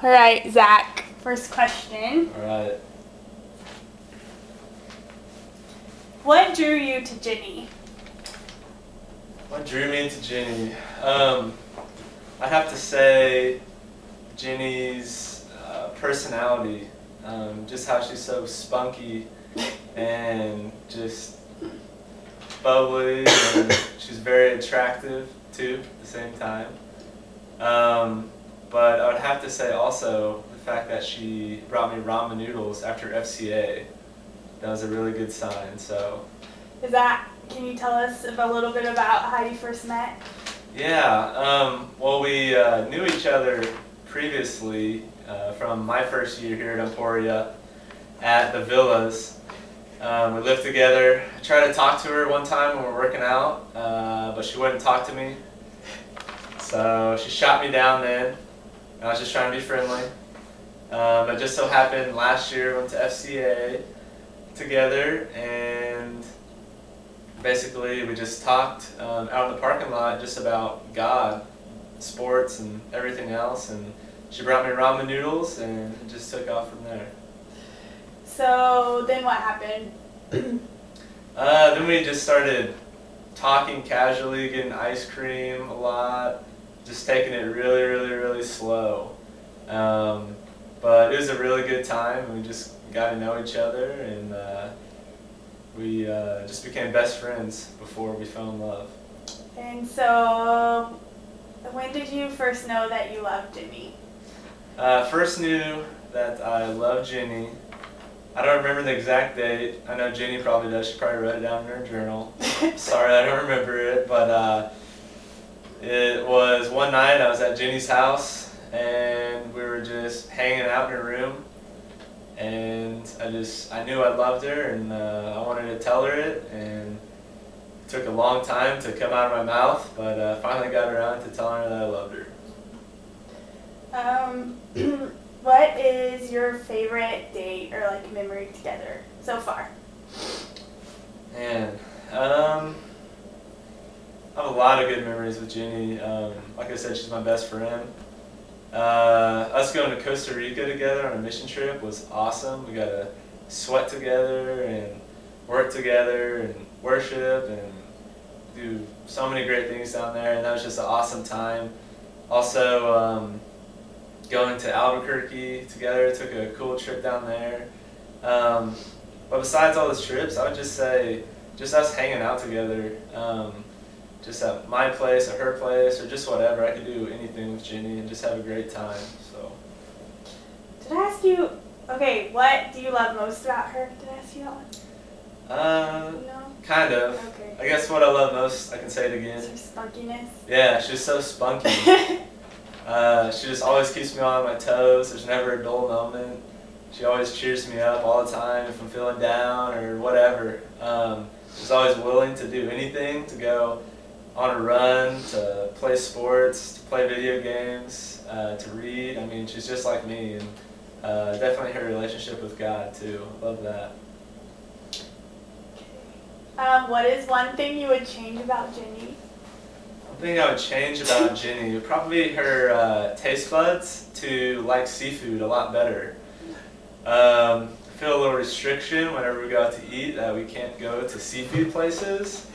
All right, Zach. First question. All right. What drew you to Ginny? What drew me to Ginny? I have to say Ginny's personality, just how she's so spunky and just bubbly, and she's very attractive too at the same time. But I would have to say also the fact that she brought me ramen noodles after FCA. That was a really good sign. So. Can you tell us a little bit about how you first met? Yeah, well, we knew each other previously from my first year here at Emporia at the Villas. We lived together. I tried to talk to her one time when we were working out, but she wouldn't talk to me. So she shot me down then. I was just trying to be friendly. It just so happened last year we went to FCA together, and basically we just talked out in the parking lot just about God, sports, and everything else, and she brought me ramen noodles, and it just took off from there. So then what happened? Then we just started talking casually, getting ice cream a lot, just taking it really, really, really slow. But it was a really good time, and we just got to know each other, and we just became best friends before we fell in love. And so, when did you first know that you loved Ginny? First knew that I loved Ginny. I don't remember the exact date. I know Ginny probably does. She probably wrote it down in her journal. Sorry, I don't remember it, but it was one night I was at Ginny's house, and we were just hanging out in her room. And I knew I loved her, and I wanted to tell her it, and it took a long time to come out of my mouth, but I finally got around to telling her that I loved her. What is your favorite date or memory together so far? Man, I have a lot of good memories with Ginny. Like I said, she's my best friend. Us going to Costa Rica together on a mission trip was awesome. We got to sweat together and work together and worship and do so many great things down there, and that was just an awesome time. Also, going to Albuquerque together, took a cool trip down there. But besides all those trips, I would just say just us hanging out together. Just at my place or her place or just whatever. I could do anything with Ginny and just have a great time. So. Did I ask you, okay, what do you love most about her? Did I ask you that one? No? Kind of. Okay. I guess what I love most, I can say it again. Her spunkiness? Yeah, she's so spunky. She just always keeps me on my toes. There's never a dull moment. She always cheers me up all the time if I'm feeling down or whatever. She's always willing to do anything, to go on a run, to play sports, to play video games, to read. I mean, she's just like me, and definitely her relationship with God too. Love that. What is one thing you would change about Ginny? One thing I would change about Ginny would probably be her taste buds to like seafood a lot better. I feel a little restriction whenever we go out to eat that we can't go to seafood places,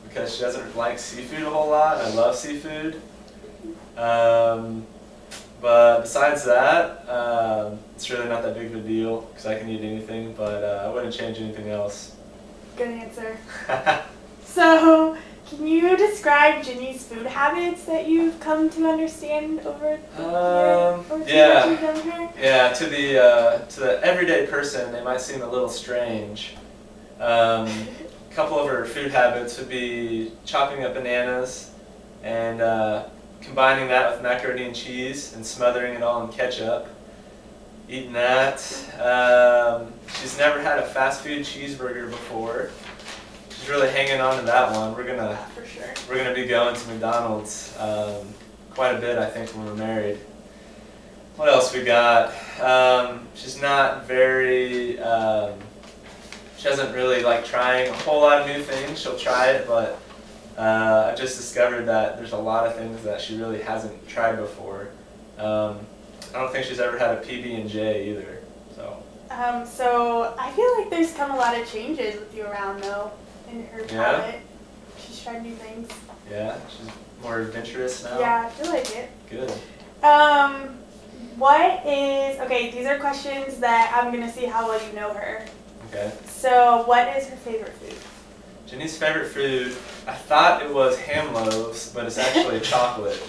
because she doesn't like seafood a whole lot, and I love seafood. But besides that, it's really not that big of a deal, because I can eat anything, but I wouldn't change anything else. Good answer. So, can you describe Ginny's food habits that you've come to understand over the years? Or Yeah. you've known her? Yeah, to the everyday person, they might seem a little strange. A couple of her food habits would be chopping up bananas and combining that with macaroni and cheese and smothering it all in ketchup. Eating that. She's never had a fast food cheeseburger before. She's really hanging on to that one. For sure. We're gonna be going to McDonald's quite a bit, I think, when we're married. What else we got? She's not very. She doesn't really like trying a whole lot of new things. She'll try it, but I've just discovered that there's a lot of things that she really hasn't tried before. I don't think she's ever had a PB&J either. So I feel like there's come a lot of changes with you around though in her palate. Yeah? She's tried new things. Yeah, she's more adventurous now. Yeah, I feel like it. Good. Okay, these are questions that I'm gonna see how well you know her. Okay. So what is her favorite food? Jenny's favorite food, I thought it was ham loaves, but it's actually chocolate.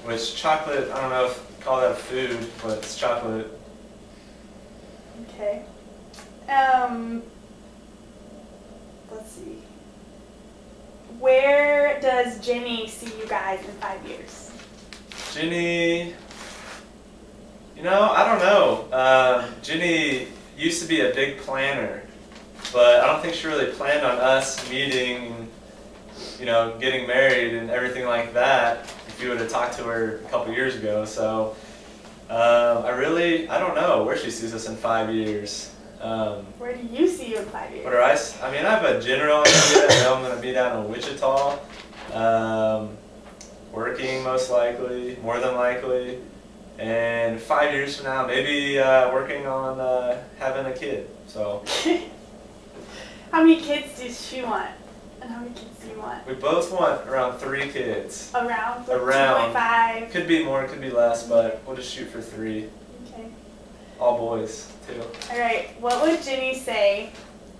Which chocolate, I don't know if you call that a food, but it's chocolate. Okay. Let's see. Where does Jenny see you guys in 5 years? Jenny, I don't know. Jenny used to be a big planner, but I don't think she really planned on us meeting, getting married and everything like that if you would have talked to her a couple years ago. So I don't know where she sees us in 5 years. Where do you see you in 5 years? I have a general idea. I know I'm going to be down in Wichita, working most likely, more than likely. And 5 years from now, maybe working on having a kid. So. How many kids does she want? And how many kids do you want? We both want around 3 kids. Around? Like around. 2.5? Could be more, could be less, but we'll just shoot for 3. Okay. All boys, too. Alright, what would Jenny say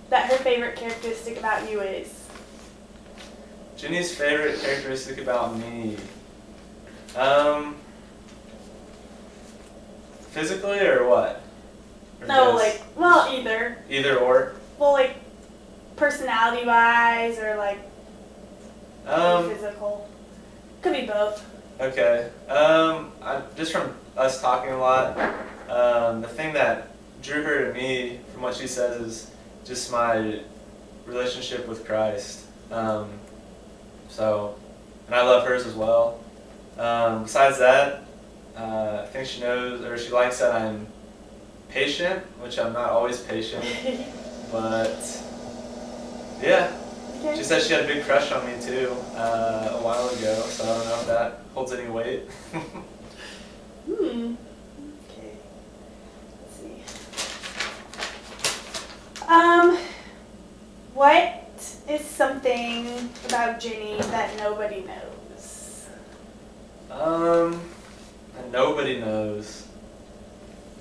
that her favorite characteristic about you is? Jenny's favorite characteristic about me? Physically or what? Or no, either. Either or? Well, personality-wise or physical. Could be both. Okay. Just from us talking a lot, the thing that drew her to me, from what she says, is just my relationship with Christ. And I love hers as well. Besides that, I think she knows, or she likes that I'm patient, which I'm not always patient, but yeah. Okay. She said she had a big crush on me too a while ago, so I don't know if that holds any weight. Okay. Let's see. What is something about Jenny that nobody knows? That nobody knows.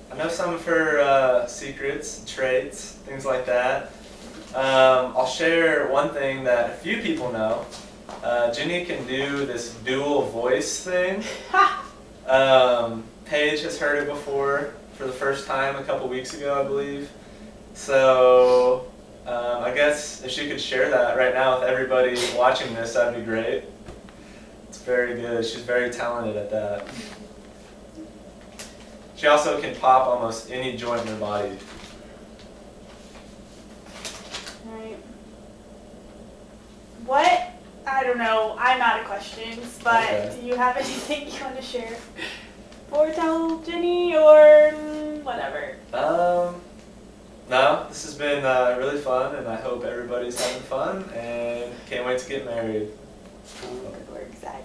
I know some of her secrets, traits, things like that. I'll share one thing that a few people know. Jenny can do this dual voice thing. Paige has heard it before for the first time a couple weeks ago, I believe. So I guess if she could share that right now with everybody watching this, that'd be great. It's very good. She's very talented at that. She also can pop almost any joint in her body. What? I don't know. I'm out of questions, but okay. Do you have anything you want to share? Or tell Jenny or whatever? No, this has been really fun, and I hope everybody's having fun, and can't wait to get married. Good work, Zach.